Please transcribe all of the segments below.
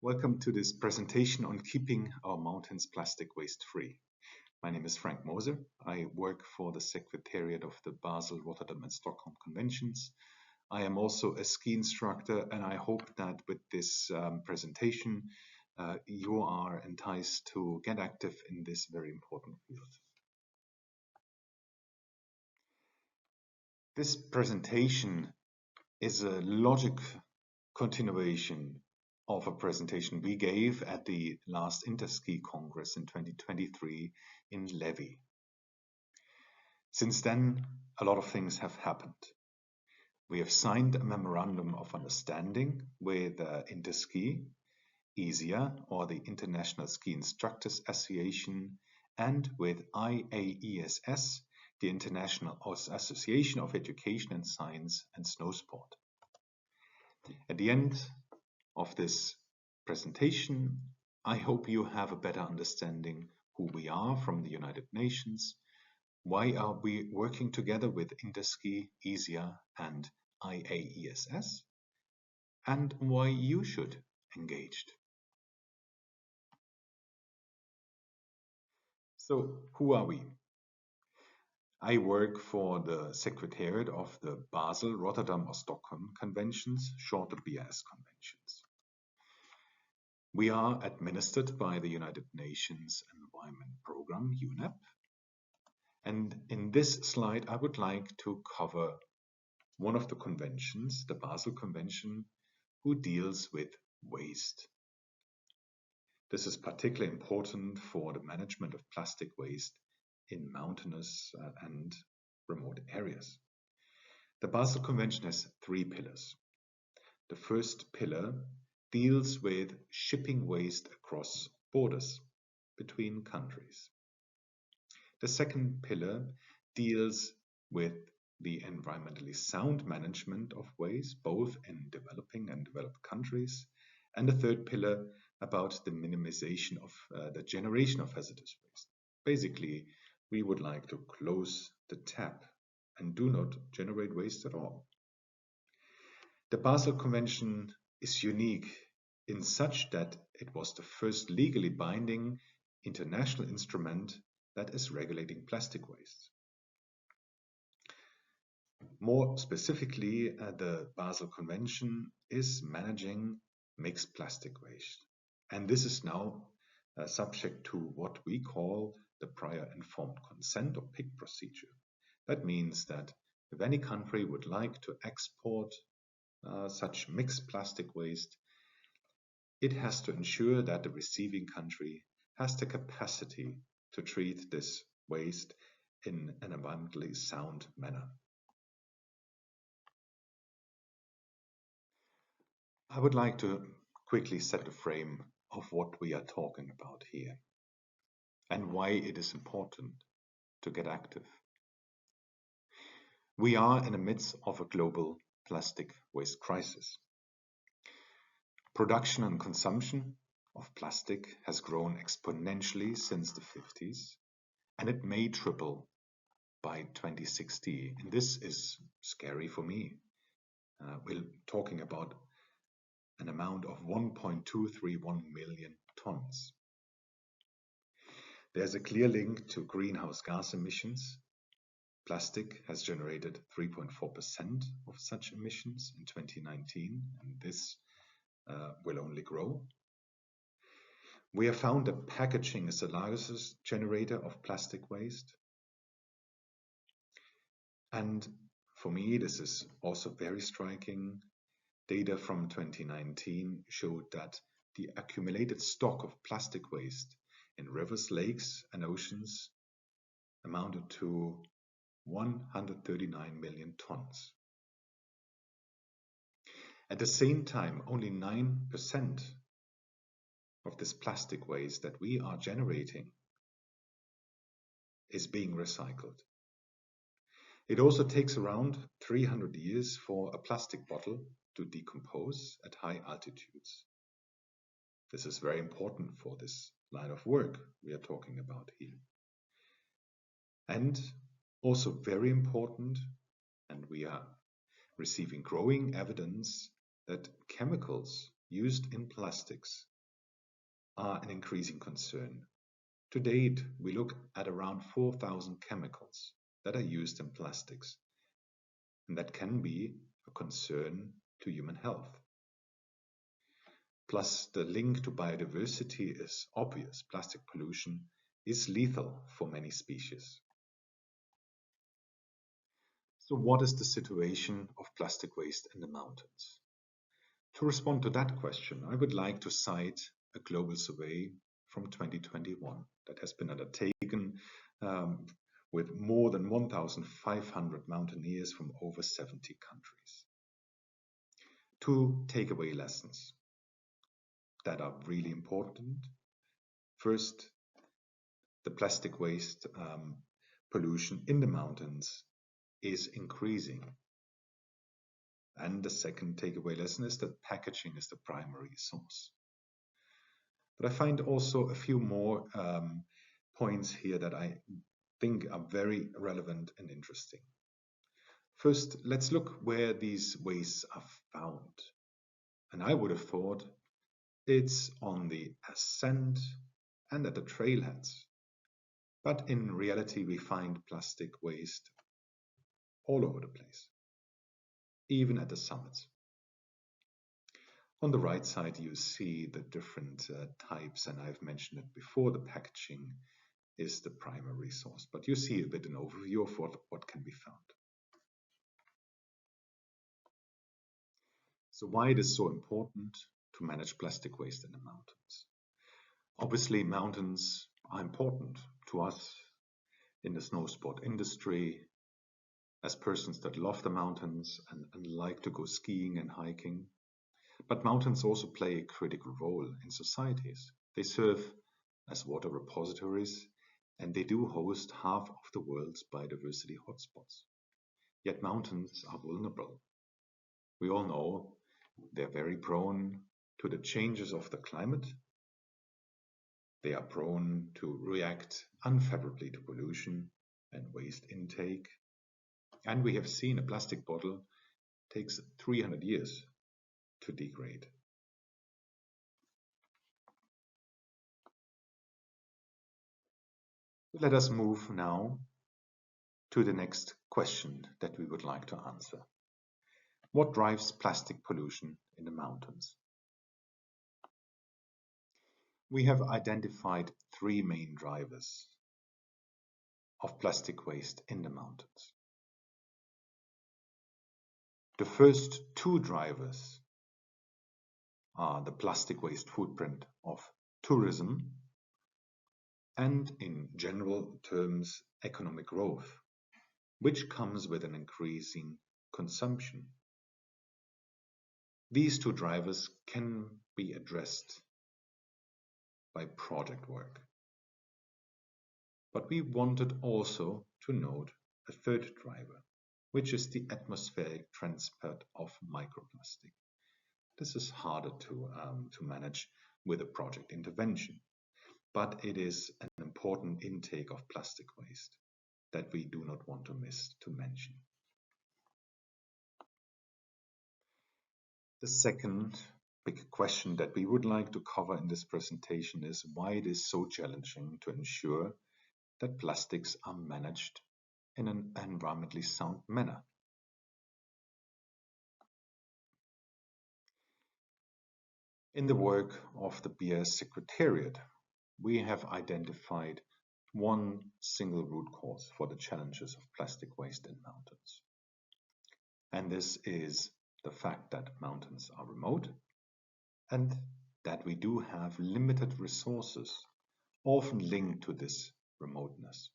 Welcome to this presentation on keeping our mountains plastic waste free. My name is Frank Moser. I work for the Secretariat of the Basel, Rotterdam and Stockholm Conventions. I am also a ski instructor, and I hope that with this presentation you are enticed to get active in this very important field. This presentation is a logic continuation of a presentation we gave at the last Interski Congress in 2023 in Levi. Since then, a lot of things have happened. We have signed a Memorandum of Understanding with Interski, ISIA, or the International Ski Instructors Association, and with IAESS, the International Association of Education and Science and Snowsport. At the end of this presentation, I hope you have a better understanding who we are from the United Nations, why are we working together with Interski, ISIA and IAESS, and why you should engage. So, who are we? I work for the Secretariat of the Basel, Rotterdam or Stockholm Conventions, short the BRS Conventions. We are administered by the United Nations Environment Programme, UNEP. And in this slide, I would like to cover one of the conventions, the Basel Convention, who deals with waste. This is particularly important for the management of plastic waste in mountainous and remote areas. The Basel Convention has three pillars. The first pillar deals with shipping waste across borders between countries. The second pillar deals with the environmentally sound management of waste, both in developing and developed countries. And the third pillar about the minimization of the generation of hazardous waste. Basically, we would like to close the tap and do not generate waste at all. The Basel Convention is unique in such that it was the first legally binding international instrument that is regulating plastic waste. More specifically, the Basel Convention is managing mixed plastic waste. And this is now subject to what we call the prior informed consent or PIC procedure. That means that if any country would like to export such mixed plastic waste, it has to ensure that the receiving country has the capacity to treat this waste in an environmentally sound manner. I would like to quickly set the frame of what we are talking about here and why it is important to get active. We are in the midst of a global plastic waste crisis. Production and consumption of plastic has grown exponentially since the 50s, and it may triple by 2060. And this is scary for me. We're talking about an amount of 1.231 million tons. There's a clear link to greenhouse gas emissions. Plastic has generated 3.4% of such emissions in 2019, and this will only grow. We have found that packaging is the largest generator of plastic waste. And for me, this is also very striking. Data from 2019 showed that the accumulated stock of plastic waste in rivers, lakes, and oceans amounted to 139 million tons. At the same time, only 9% of this plastic waste that we are generating is being recycled. It also takes around 300 years for a plastic bottle to decompose at high altitudes. This is very important for this line of work we are talking about here. And also very important, and we are receiving growing evidence that chemicals used in plastics are an increasing concern. To date, we look at around 4,000 chemicals that are used in plastics, and that can be a concern to human health. Plus, the link to biodiversity is obvious. Plastic pollution is lethal for many species. So what is the situation of plastic waste in the mountains? To respond to that question, I would like to cite a global survey from 2021 that has been undertaken with more than 1,500 mountaineers from over 70 countries. Two takeaway lessons that are really important. First, the plastic waste pollution in the mountains is increasing. And the second takeaway lesson is that packaging is the primary source. But I find also a few more points here that I think are very relevant and interesting. First, let's look where these wastes are found. And I would have thought it's on the ascent and at the trailheads. But in reality, we find plastic waste all over the place, even at the summits. On the right side, you see the different types, and I've mentioned it before. The packaging is the primary source, but you see a bit an overview of what can be found. So why it is so important to manage plastic waste in the mountains? Obviously, mountains are important to us in the snowsport industry, as persons that love the mountains and like to go skiing and hiking. But mountains also play a critical role in societies. They serve as water repositories, and they do host half of the world's biodiversity hotspots. Yet mountains are vulnerable. We all know they're very prone to the changes of the climate. They are prone to react unfavorably to pollution and waste intake. And we have seen a plastic bottle takes 300 years to degrade. Let us move now to the next question that we would like to answer. What drives plastic pollution in the mountains? We have identified three main drivers of plastic waste in the mountains. The first two drivers are the plastic waste footprint of tourism and, in general terms, economic growth, which comes with an increasing consumption. These two drivers can be addressed by project work. But we wanted also to note a third driver, which is the atmospheric transport of microplastic. This is harder to manage with a project intervention, but it is an important intake of plastic waste that we do not want to miss to mention. The second big question that we would like to cover in this presentation is why it is so challenging to ensure that plastics are managed in an environmentally sound manner. In the work of the BRS Secretariat, we have identified one single root cause for the challenges of plastic waste in mountains. And this is the fact that mountains are remote and that we do have limited resources, often linked to this remoteness.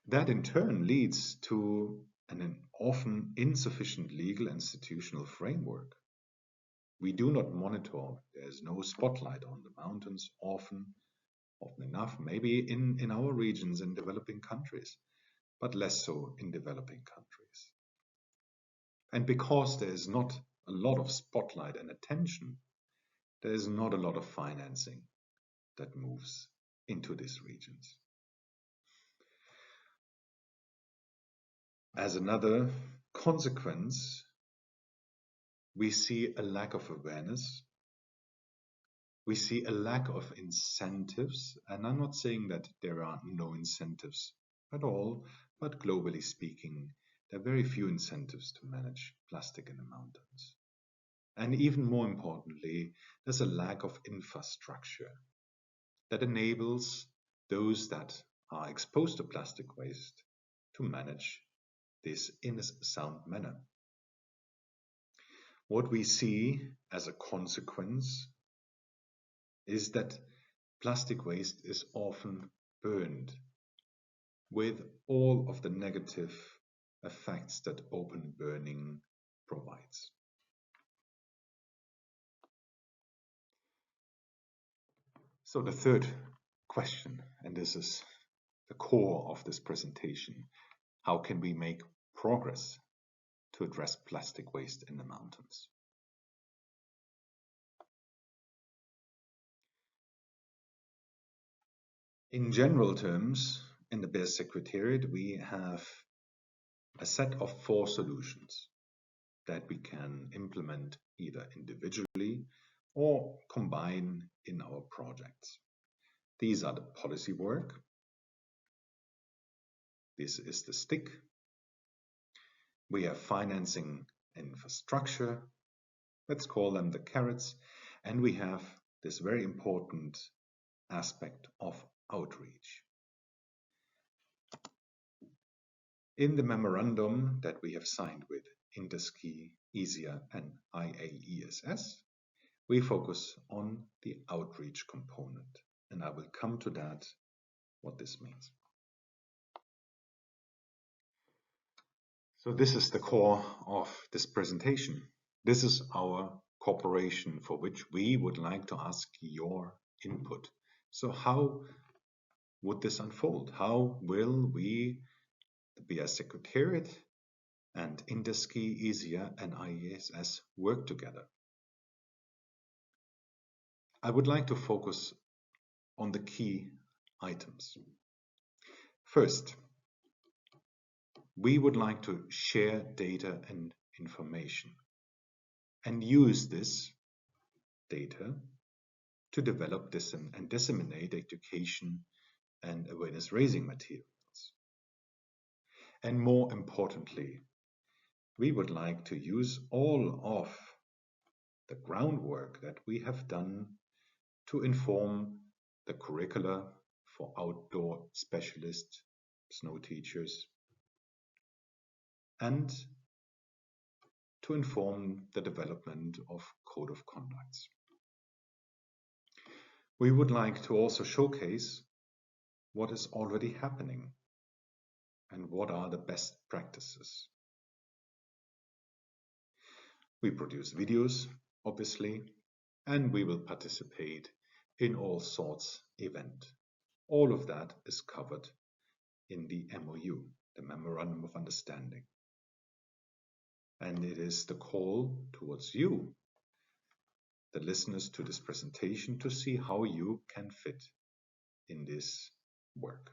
That in turn leads to an often insufficient legal institutional framework. We do not monitor, there is no spotlight on the mountains often enough, maybe in our regions in developing countries, but less so in developing countries. And because there is not a lot of spotlight and attention, there is not a lot of financing that moves into these regions. As another consequence, we see a lack of awareness we see a lack of incentives, and I'm not saying that there are no incentives at all, but globally speaking, there are very few incentives to manage plastic in the mountains. And even more importantly, there's a lack of infrastructure that enables those that are exposed to plastic waste to manage this in a sound manner. What we see as a consequence is that plastic waste is often burned with all of the negative effects that open burning provides. So the third question, and this is the core of this presentation, how can we make progress to address plastic waste in the mountains? In general terms, in the BRS Secretariat, we have a set of 4 solutions that we can implement either individually or combine in our projects. These are the policy work. This is the stick. We have financing infrastructure. Let's call them the carrots. And we have this very important aspect of outreach. In the memorandum that we have signed with Interski, ISIA and IAESS, we focus on the outreach component, and I will come to that, what this means. So this is the core of this presentation. This is our cooperation for which we would like to ask your input. So how would this unfold? How will we, the BRS Secretariat and Interski, ISIA and IAESS work together? I would like to focus on the key items. First, we would like to share data and information and use this data to develop this and disseminate education and awareness raising materials. And more importantly, we would like to use all of the groundwork that we have done to inform the curricula for outdoor specialists, snow teachers, and to inform the development of code of conducts. We would like to also showcase what is already happening and what are the best practices. We produce videos, obviously, and we will participate in all sorts events. All of that is covered in the MOU, the Memorandum of Understanding. And it is the call towards you, the listeners to this presentation, to see how you can fit in this work.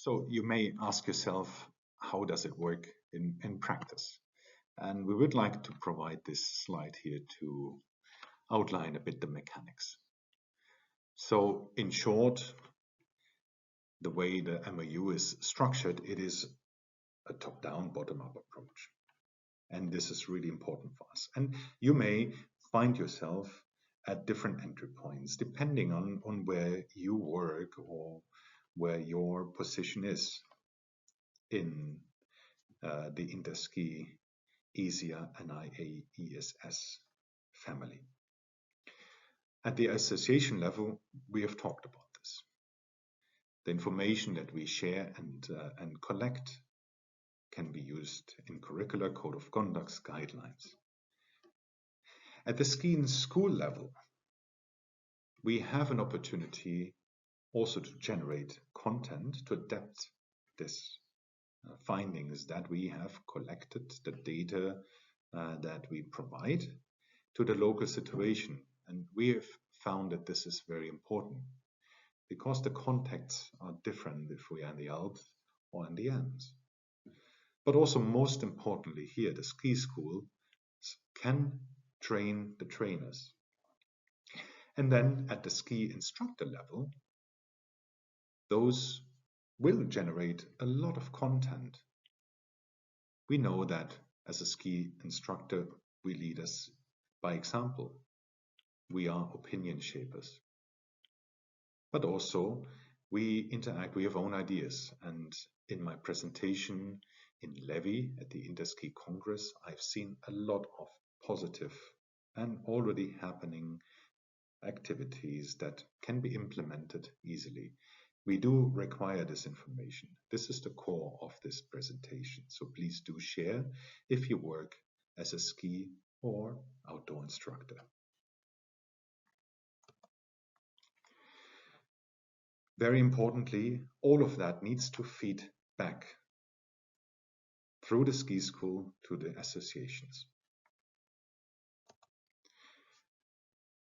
So you may ask yourself, how does it work in practice? And we would like to provide this slide here to outline a bit the mechanics. So in short, the way the MOU is structured, it is a top-down, bottom-up approach. And this is really important for us. And you may find yourself at different entry points, depending on where you work or where your position is in the Interski, ISIA and IAESS family. At the association level, we have talked about this. The information that we share and collect can be used in curricular code of conduct guidelines. At the ski school level, we have an opportunity also to generate content to adapt this findings that we have collected, the data that we provide to the local situation. And we have found that this is very important because the contexts are different if we are in the Alps or in the Andes. But also most importantly here, the ski school can train the trainers. And then at the ski instructor level, those will generate a lot of content. We know that as a ski instructor, we lead us by example. We are opinion shapers. But also we interact, we have own ideas. And in my presentation in Levi at the Interski Congress, I've seen a lot of positive and already happening activities that can be implemented easily. We do require this information. This is the core of this presentation. So please do share if you work as a ski or outdoor instructor. Very importantly, all of that needs to feed back through the ski school to the associations.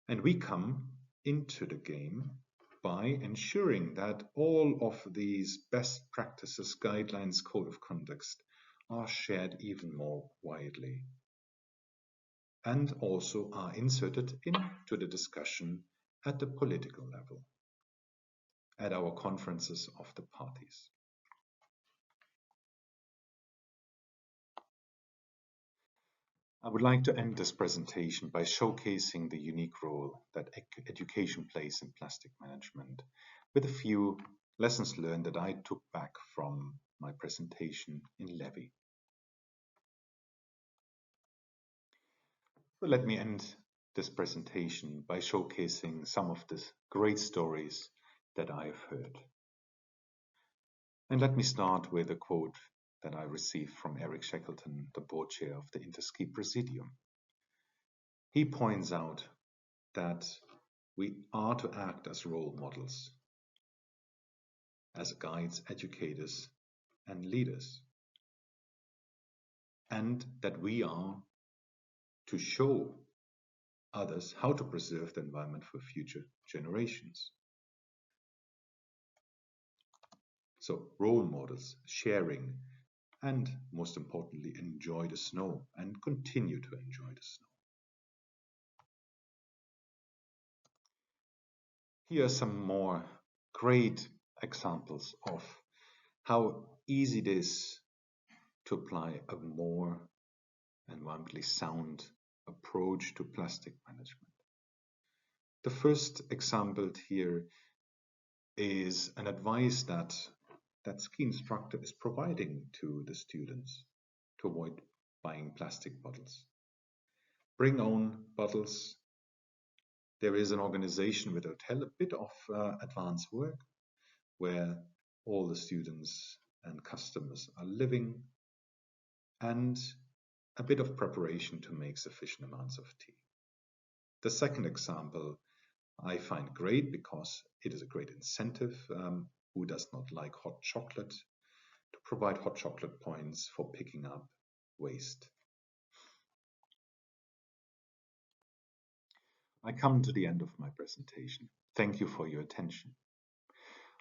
And we come into the game by ensuring that all of these best practices, guidelines, code of conduct are shared even more widely and also are inserted into the discussion at the political level, at our conferences of the parties. I would like to end this presentation by showcasing the unique role that education plays in plastic management with a few lessons learned that I took back from my presentation in Levi. So let me end this presentation by showcasing some of the great stories that I have heard. And let me start with a quote that I received from Eric Shackleton, the board chair of the Interski Presidium. He points out that we are to act as role models, as guides, educators, and leaders, and that we are to show others how to preserve the environment for future generations. So role models, sharing, and most importantly, enjoy the snow and continue to enjoy the snow. Here are some more great examples of how easy it is to apply a more environmentally sound approach to plastic management. The first example here is an advice that ski instructor is providing to the students to avoid buying plastic bottles. Bring own bottles. There is an organization with a bit of advanced work where all the students and customers are living, and a bit of preparation to make sufficient amounts of tea. The second example I find great because it is a great incentive. Who does not like hot chocolate? To provide hot chocolate points for picking up waste. I come to the end of my presentation. Thank you for your attention.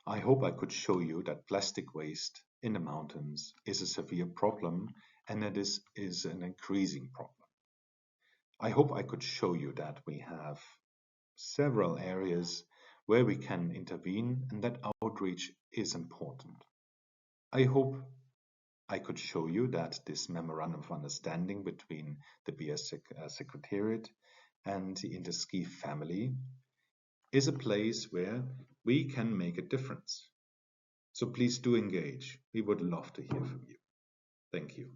I hope I could show you that plastic waste in the mountains is a severe problem and it is an increasing problem. I hope I could show you that we have several areas where we can intervene and that outreach is important. I hope I could show you that this Memorandum of Understanding between the BRS Secretariat and the Interski family is a place where we can make a difference. So please do engage. We would love to hear from you. Thank you.